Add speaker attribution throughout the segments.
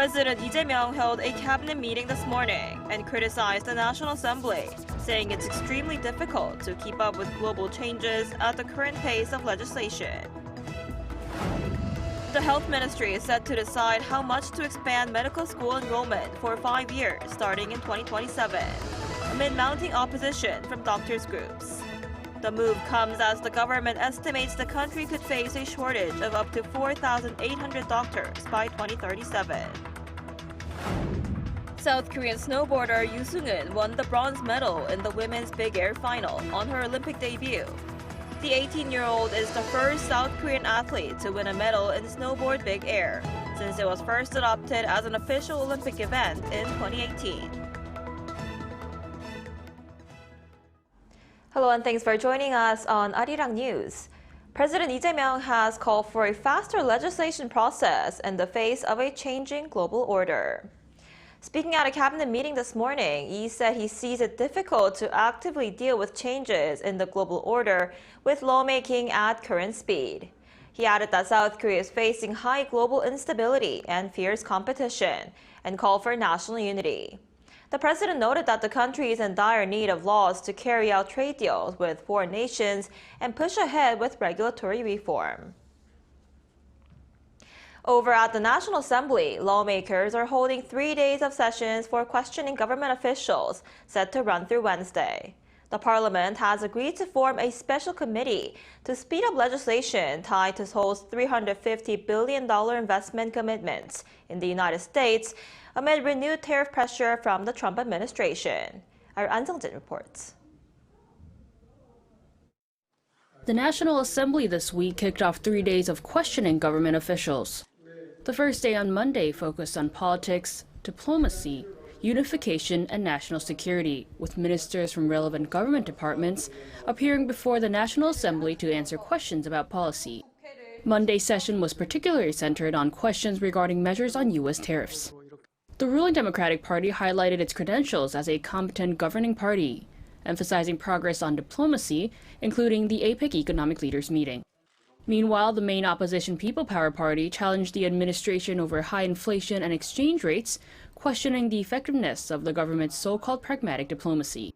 Speaker 1: President Lee Jae-myung held a cabinet meeting this morning and criticized the National Assembly, saying it's extremely difficult to keep up with global changes at the current pace of legislation. The Health Ministry is set to decide how much to expand medical school enrollment for 5 years starting in 2027, amid mounting opposition from doctors' groups. The move comes as the government estimates the country could face a shortage of up to 4,800 doctors by 2037. South Korean snowboarder Yoo Seung-eun won the bronze medal in the women's big air final on her Olympic debut. The 18-year-old is the first South Korean athlete to win a medal in snowboard big air, since it was first adopted as an official Olympic event in 2018. Hello and thanks for joining us on Arirang News. President Lee Jae-myung has called for a faster legislation process in the face of a changing global order. Speaking at a cabinet meeting this morning, Lee said he sees it difficult to actively deal with changes in the global order with lawmaking at current speed. He added that South Korea is facing high global instability and fierce competition and called for national unity. The president noted that the country is in dire need of laws to carry out trade deals with foreign nations and push ahead with regulatory reform. Over at the National Assembly, lawmakers are holding 3 days of sessions for questioning government officials, set to run through Wednesday. The parliament has agreed to form a special committee to speed up legislation tied to Seoul's $350 billion investment commitments in the United States amid renewed tariff pressure from the Trump administration. Our An Seung-jin reports.
Speaker 2: The National Assembly this week kicked off 3 days of questioning government officials. The first day on Monday focused on politics, diplomacy, unification, and national security, with ministers from relevant government departments appearing before the National Assembly to answer questions about policy. Monday's session was particularly centered on questions regarding measures on U.S. tariffs. The ruling Democratic Party highlighted its credentials as a competent governing party, emphasizing progress on diplomacy, including the APEC economic leaders meeting. Meanwhile, the main opposition People Power Party challenged the administration over high inflation and exchange rates, questioning the effectiveness of the government's so-called pragmatic diplomacy.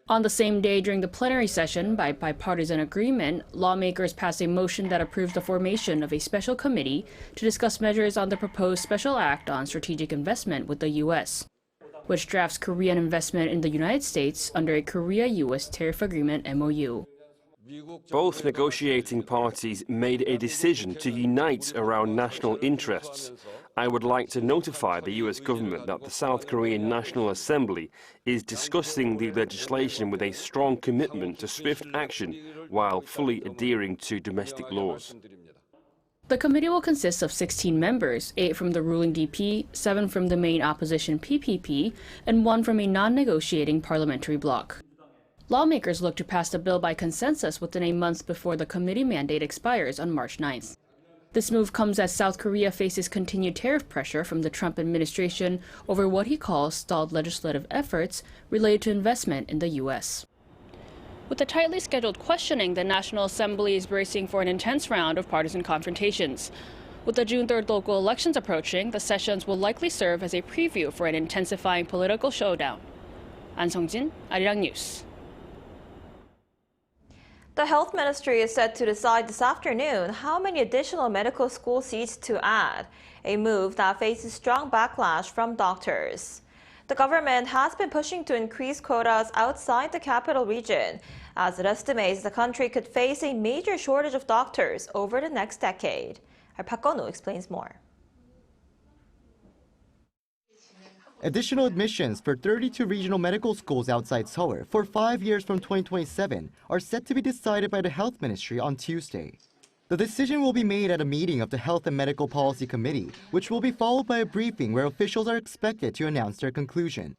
Speaker 2: On the same day during the plenary session, by bipartisan agreement, lawmakers passed a motion that approves the formation of a special committee to discuss measures on the proposed Special Act on Strategic Investment with the U.S., which drafts Korean investment in the United States under a Korea-U.S. Tariff Agreement MOU.
Speaker 3: Both negotiating parties made a decision to unite around national interests. I would like to notify the U.S. government that the South Korean National Assembly is discussing the legislation with a strong commitment to swift action while fully adhering to domestic laws.
Speaker 2: The committee will consist of 16 members, 8 from the ruling DP, 7 from the main opposition PPP, and 1 from a non-negotiating parliamentary bloc. Lawmakers look to pass the bill by consensus within a month before the committee mandate expires on March 9th. This move comes as South Korea faces continued tariff pressure from the Trump administration over what he calls stalled legislative efforts related to investment in the U.S. With the tightly scheduled questioning, the National Assembly is bracing for an intense round of partisan confrontations. With the June 3rd local elections approaching, the sessions will likely serve as a preview for an intensifying political showdown. An Seung-jin, Arirang News.
Speaker 1: The Health Ministry is set to decide this afternoon how many additional medical school seats to add, a move that faces strong backlash from doctors. The government has been pushing to increase quotas outside the capital region, as it estimates the country could face a major shortage of doctors over the next decade. Our Park Gun-woo explains more.
Speaker 4: Additional admissions for 32 regional medical schools outside Seoul for 5 years from 2027 are set to be decided by the Health Ministry on Tuesday. The decision will be made at a meeting of the Health and Medical Policy Committee, which will be followed by a briefing where officials are expected to announce their conclusion.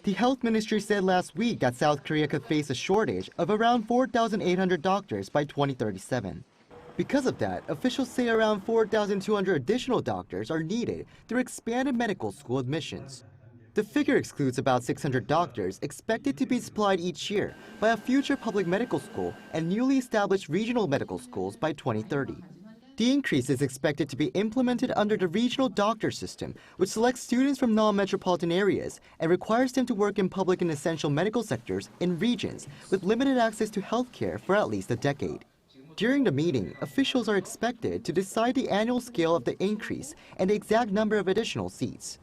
Speaker 4: The Health Ministry said last week that South Korea could face a shortage of around 4,800 doctors by 2037. Because of that, officials say around 4,200 additional doctors are needed through expanded medical school admissions. The figure excludes about 600 doctors expected to be supplied each year by a future public medical school and newly established regional medical schools by 2030. The increase is expected to be implemented under the regional doctor system, which selects students from non-metropolitan areas and requires them to work in public and essential medical sectors in regions with limited access to healthcare for at least a decade. During the meeting, officials are expected to decide the annual scale of the increase and the exact number of additional seats.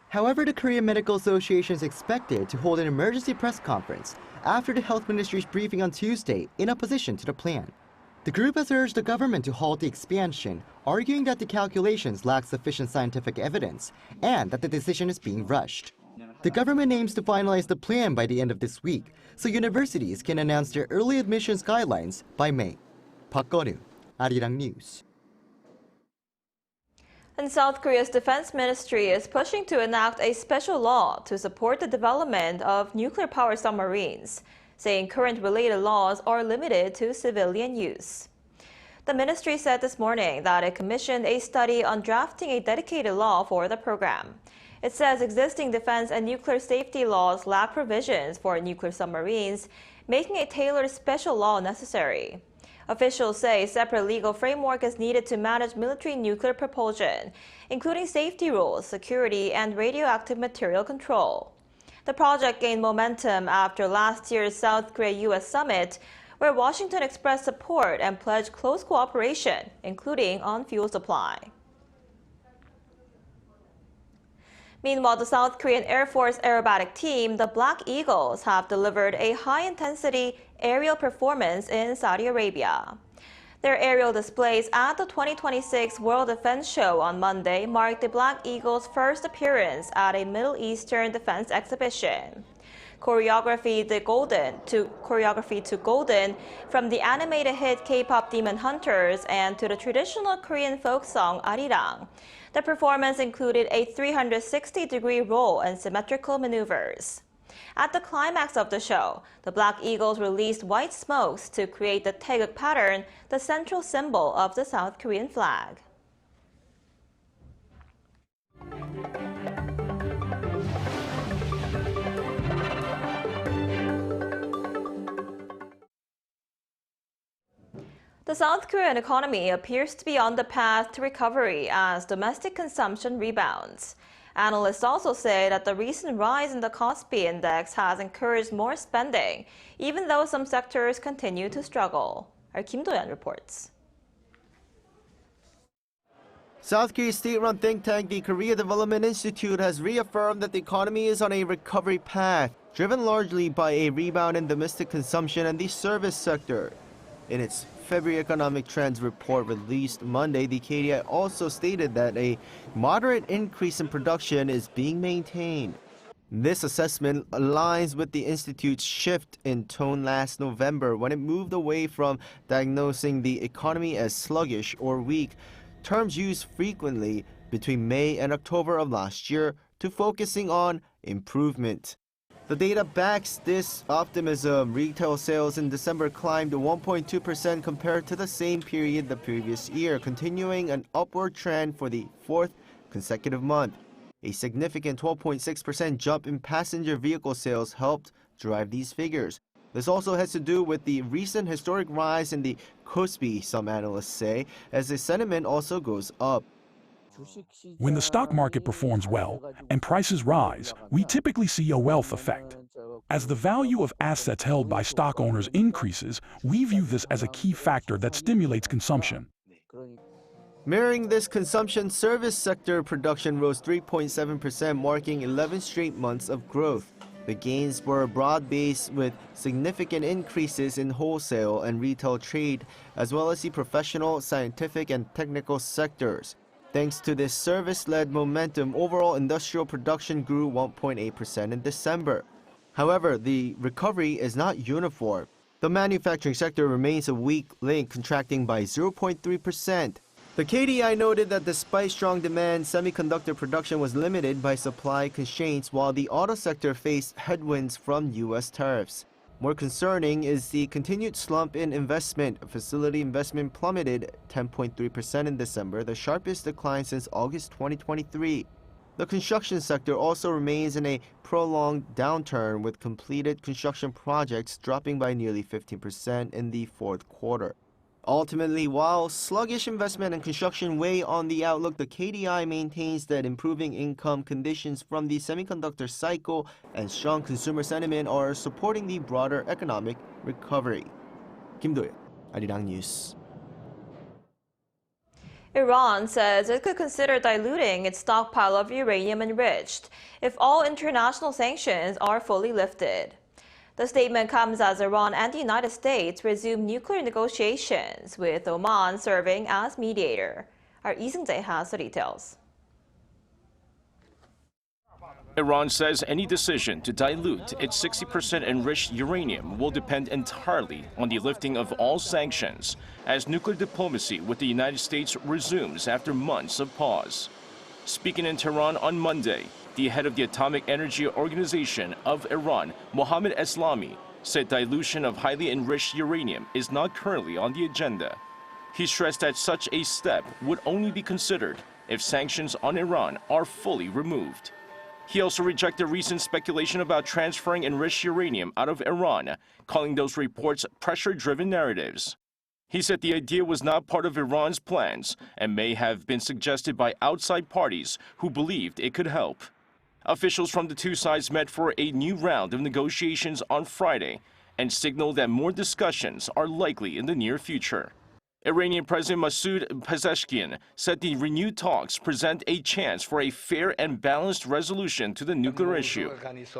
Speaker 4: However, the Korean Medical Association is expected to hold an emergency press conference after the Health Ministry's briefing on Tuesday in opposition to the plan. The group has urged the government to halt the expansion, arguing that the calculations lack sufficient scientific evidence and that the decision is being rushed. The government aims to finalize the plan by the end of this week, so universities can announce their early admissions guidelines by May. Park Go-nu, Arirang News.
Speaker 1: And South Korea's defense ministry is pushing to enact a special law to support the development of nuclear-powered submarines, saying current related laws are limited to civilian use. The ministry said this morning that it commissioned a study on drafting a dedicated law for the program. It says existing defense and nuclear safety laws lack provisions for nuclear submarines, making a tailored special law necessary. Officials say a separate legal framework is needed to manage military nuclear propulsion, including safety rules, security, and radioactive material control. The project gained momentum after last year's South Korea-US summit, where Washington expressed support and pledged close cooperation, including on fuel supply. Meanwhile, the South Korean Air Force aerobatic team, the Black Eagles, have delivered a high-intensity aerial performance in Saudi Arabia. Their aerial displays at the 2026 World Defense Show on Monday marked the Black Eagles' first appearance at a Middle Eastern defense exhibition. Choreography to Golden, from the animated hit K-pop Demon Hunters and to the traditional Korean folk song Arirang. The performance included a 360-degree roll and symmetrical maneuvers. At the climax of the show, the Black Eagles released white smokes to create the taeguk pattern, the central symbol of the South Korean flag. The South Korean economy appears to be on the path to recovery as domestic consumption rebounds. Analysts also say that the recent rise in the Kospi index has encouraged more spending, even though some sectors continue to struggle. Our Kim Do-yeon reports.
Speaker 5: South Korea's state-run think tank, the Korea Development Institute, has reaffirmed that the economy is on a recovery path, driven largely by a rebound in domestic consumption and the service sector. In its February Economic Trends report released Monday, the KDI also stated that a moderate increase in production is being maintained. This assessment aligns with the Institute's shift in tone last November when it moved away from diagnosing the economy as sluggish or weak, terms used frequently between May and October of last year, to focusing on improvement. The data backs this optimism. Retail sales in December climbed 1.2% compared to the same period the previous year, continuing an upward trend for the fourth consecutive month. A significant 12.6% jump in passenger vehicle sales helped drive these figures. This also has to do with the recent historic rise in the Kospi, some analysts say, as the sentiment also goes up.
Speaker 6: When the stock market performs well and prices rise, we typically see a wealth effect. As the value of assets held by stock owners increases, we view this as a key factor that stimulates consumption.
Speaker 5: Mirroring this consumption, service sector production rose 3.7%, marking 11 straight months of growth. The gains were broad-based with significant increases in wholesale and retail trade, as well as the professional, scientific, and technical sectors. Thanks to this service-led momentum, overall industrial production grew 1.8% in December. However, the recovery is not uniform. The manufacturing sector remains a weak link, contracting by 0.3%. The KDI noted that despite strong demand, semiconductor production was limited by supply constraints, while the auto sector faced headwinds from U.S. tariffs. More concerning is the continued slump in investment. Facility investment plummeted 10.3% in December, the sharpest decline since August 2023. The construction sector also remains in a prolonged downturn, with completed construction projects dropping by nearly 15% in the fourth quarter. Ultimately, while sluggish investment and construction weigh on the outlook, the KDI maintains that improving income conditions from the semiconductor cycle and strong consumer sentiment are supporting the broader economic recovery. Kim Do-yeon, Arirang News.
Speaker 1: Iran says it could consider diluting its stockpile of uranium enriched if all international sanctions are fully lifted. The statement comes as Iran and the United States resume nuclear negotiations, with Oman serving as mediator. Our Lee Seung-jae has the details.
Speaker 7: Iran says any decision to dilute its 60% enriched uranium will depend entirely on the lifting of all sanctions, as nuclear diplomacy with the United States resumes after months of pause. Speaking in Tehran on Monday, the head of the Atomic Energy Organization of Iran, Mohammad Eslami, said dilution of highly enriched uranium is not currently on the agenda. He stressed that such a step would only be considered if sanctions on Iran are fully removed. He also rejected recent speculation about transferring enriched uranium out of Iran, calling those reports pressure-driven narratives. He said the idea was not part of Iran's plans and may have been suggested by outside parties who believed it could help. Officials from the two sides met for a new round of negotiations on Friday and signaled that more discussions are likely in the near future. Iranian President Masoud Pezeshkian said the renewed talks present a chance for a fair and balanced resolution to the nuclear issue.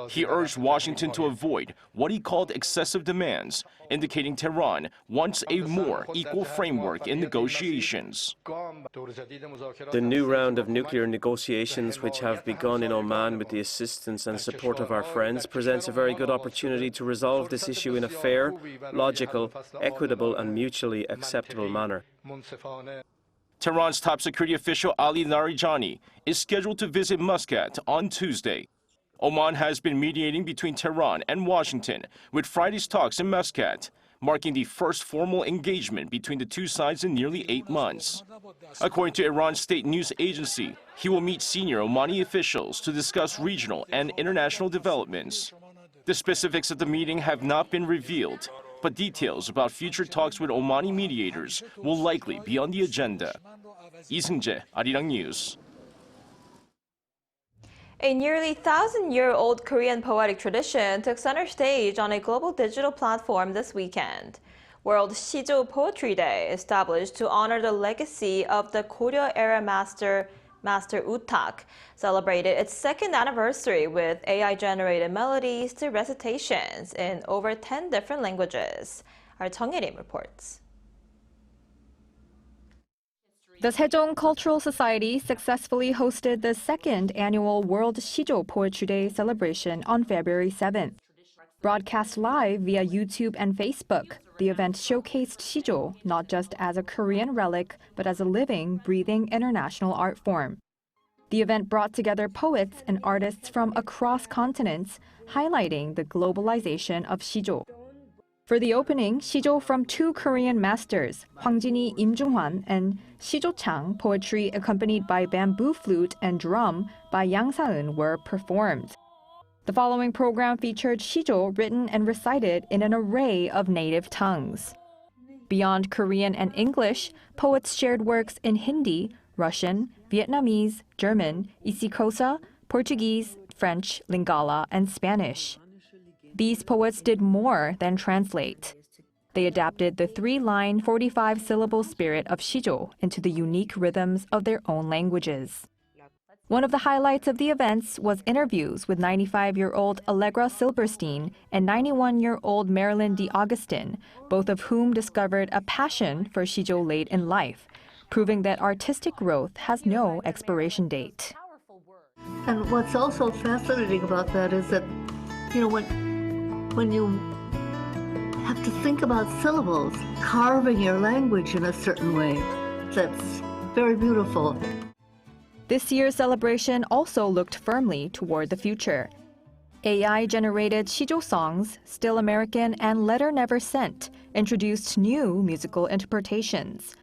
Speaker 7: He urged Washington to avoid what he called excessive demands, indicating Tehran wants a more equal framework in negotiations.
Speaker 8: The new round of nuclear negotiations, which have begun in Oman with the assistance and support of our friends, presents a very good opportunity to resolve this issue in a fair, logical, equitable and mutually acceptable manner.
Speaker 7: Tehran's top security official Ali Larijani is scheduled to visit Muscat on Tuesday. Oman has been mediating between Tehran and Washington, with Friday's talks in Muscat marking the first formal engagement between the two sides in nearly 8 months. According to Iran's state news agency, he will meet senior Omani officials to discuss regional and international developments. The specifics of the meeting have not been revealed, but details about future talks with Omani mediators will likely be on the agenda. Lee Seung-jae, Arirang News.
Speaker 1: A nearly 1,000-year-old Korean poetic tradition took center stage on a global digital platform this weekend. World Sijo Poetry Day, established to honor the legacy of the Goryeo-era master Utak, celebrated its second anniversary with AI-generated melodies to recitations in over 10 different languages. Our Chung Il-im reports.
Speaker 9: The Sejong Cultural Society successfully hosted the second annual World Sijo Poetry Day celebration on February 7th. Broadcast live via YouTube and Facebook, the event showcased Sijo not just as a Korean relic, but as a living, breathing international art form. The event brought together poets and artists from across continents, highlighting the globalization of Sijo. For the opening, Sijo from two Korean masters, Hwangjini Im Jung-hwan and Sijo Chang poetry accompanied by bamboo flute and drum by Yang Sa-eun were performed. The following program featured Sijo written and recited in an array of native tongues. Beyond Korean and English, poets shared works in Hindi, Russian, Vietnamese, German, Isikosa, Portuguese, French, Lingala, and Spanish. These poets did more than translate. They adapted the 3-line, 45-syllable spirit of Sijo into the unique rhythms of their own languages. One of the highlights of the events was interviews with 95-year-old Allegra Silberstein and 91-year-old Marilyn D'Augustin, both of whom discovered a passion for Sijo late in life, proving that artistic growth has no expiration date.
Speaker 10: And what's also fascinating about that is that, when you have to think about syllables, carving your language in a certain way, that's very beautiful.
Speaker 9: This year's celebration also looked firmly toward the future. AI-generated Sijo songs, Still American and Letter Never Sent, introduced new musical interpretations.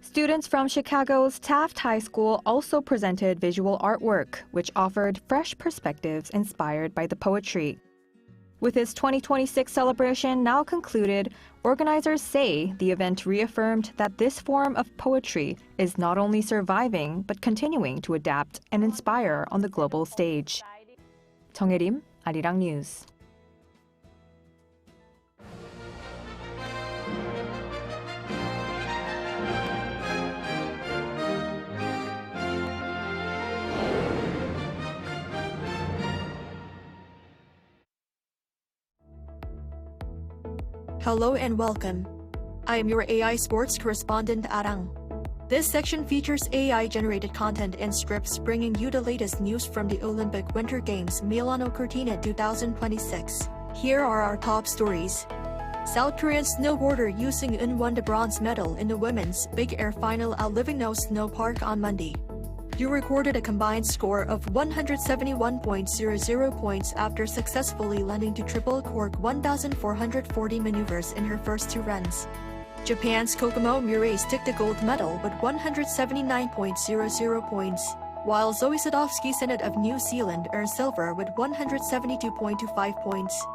Speaker 9: Students from Chicago's Taft High School also presented visual artwork, which offered fresh perspectives inspired by the poetry. With its 2026 celebration now concluded, organizers say the event reaffirmed that this form of poetry is not only surviving but continuing to adapt and inspire on the global stage. 정혜림, Arirang News.
Speaker 11: Hello and welcome. I am your AI sports correspondent, Arirang. This section features AI-generated content and scripts bringing you the latest news from the Olympic Winter Games Milano Cortina 2026. Here are our top stories. South Korean snowboarder Yoo Seung-eun won the bronze medal in the women's big air final at Livingno Snow Park on Monday. Yoo recorded a combined score of 171.00 points after successfully landing to triple cork 1,440 maneuvers in her first two runs. Japan's Kokomo Murray took the gold medal with 179.00 points, while Zoe Sadowski-Synnott of New Zealand earned silver with 172.25 points.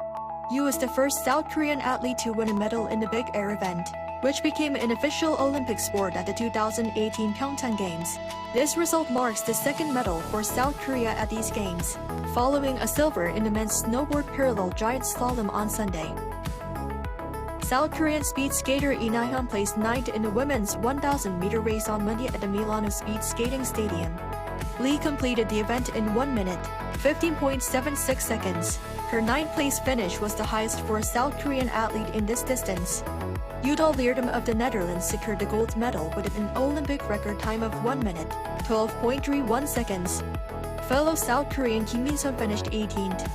Speaker 11: Yoo is the first South Korean athlete to win a medal in the big air event, which became an official Olympic sport at the 2018 Pyeongchang Games. This result marks the second medal for South Korea at these games, following a silver in the men's snowboard parallel giant slalom on Sunday. South Korean speed skater Lee Na-hyun placed ninth in the women's 1,000-meter race on Monday at the Milano Speed Skating Stadium. Lee completed the event in 1 minute, 15.76 seconds. Her ninth-place finish was the highest for a South Korean athlete in this distance. Judal Leerdam of the Netherlands secured the gold medal with an Olympic record time of 1 minute, 12.31 seconds. Fellow South Korean Kim Min-sun finished 18th.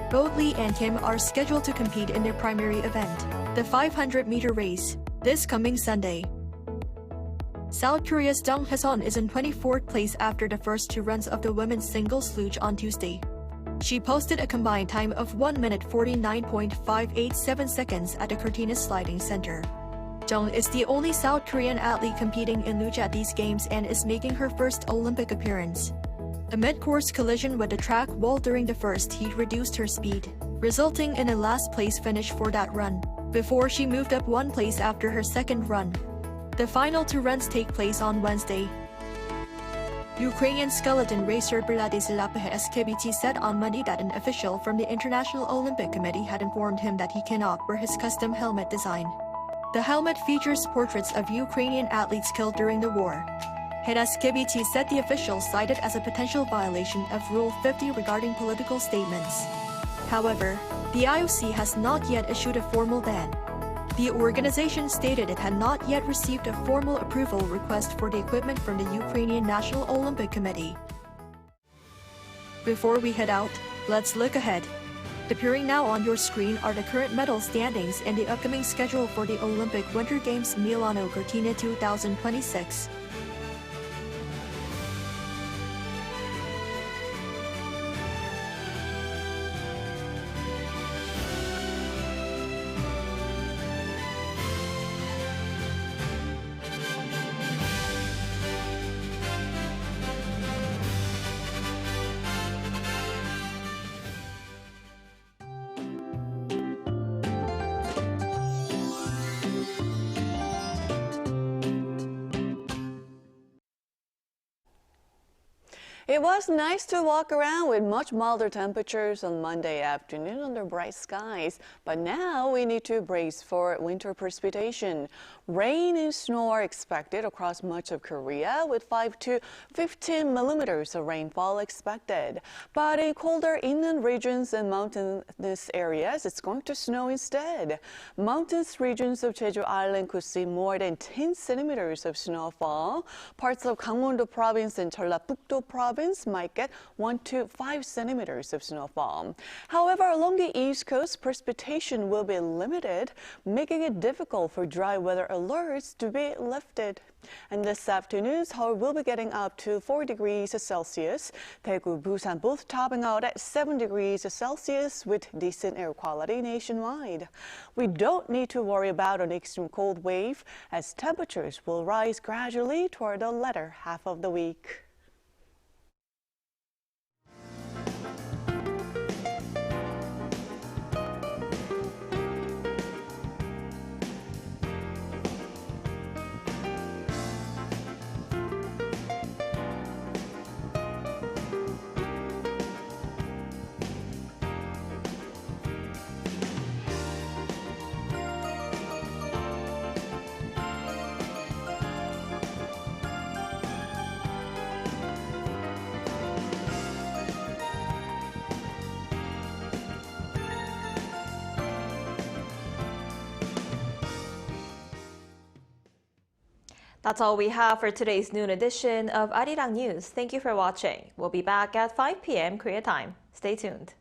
Speaker 11: Both Lee and Kim are scheduled to compete in their primary event, the 500-meter race, this coming Sunday. South Korea's Jung Hae-sun is in 24th place after the first two runs of the women's singles luge on Tuesday. She posted a combined time of 1 minute 49.587 seconds at the Cortina Sliding Center. Jung is the only South Korean athlete competing in luge at these games and is making her first Olympic appearance. A mid-course collision with the track wall during the first heat reduced her speed, resulting in a last-place finish for that run, before she moved up one place after her second run. The final two runs take place on Wednesday. Ukrainian skeleton racer Vladislav Skibity said on Monday that an official from the International Olympic Committee had informed him that he cannot wear his custom helmet design. The helmet features portraits of Ukrainian athletes killed during the war. Skibity said the official cited as a potential violation of Rule 50 regarding political statements. However, the IOC has not yet issued a formal ban. The organization stated it had not yet received a formal approval request for the equipment from the Ukrainian National Olympic Committee. Before we head out, let's look ahead. Appearing now on your screen are the current medal standings and the upcoming schedule for the Olympic Winter Games Milano Cortina 2026.
Speaker 12: It was nice to walk around with much milder temperatures on Monday afternoon under bright skies, but now we need to brace for winter precipitation. Rain and snow are expected across much of Korea with 5 to 15 millimeters of rainfall expected. But in colder inland regions and mountainous areas, it's going to snow instead. Mountainous regions of Jeju Island could see more than 10 centimeters of snowfall. Parts of Gangwon-do Province and Jeollabuk-do Province might get 1 to 5 centimeters of snowfall. However, along the East Coast, precipitation will be limited, making it difficult for dry weather alerts to be lifted. And this afternoon, Seoul will be getting up to 4 degrees Celsius. Daegu, Busan both topping out at 7 degrees Celsius with decent air quality nationwide. We don't need to worry about an extreme cold wave as temperatures will rise gradually toward the latter half of the week.
Speaker 1: That's all we have for today's noon edition of Arirang News. Thank you for watching. We'll be back at 5 p.m. Korea time. Stay tuned.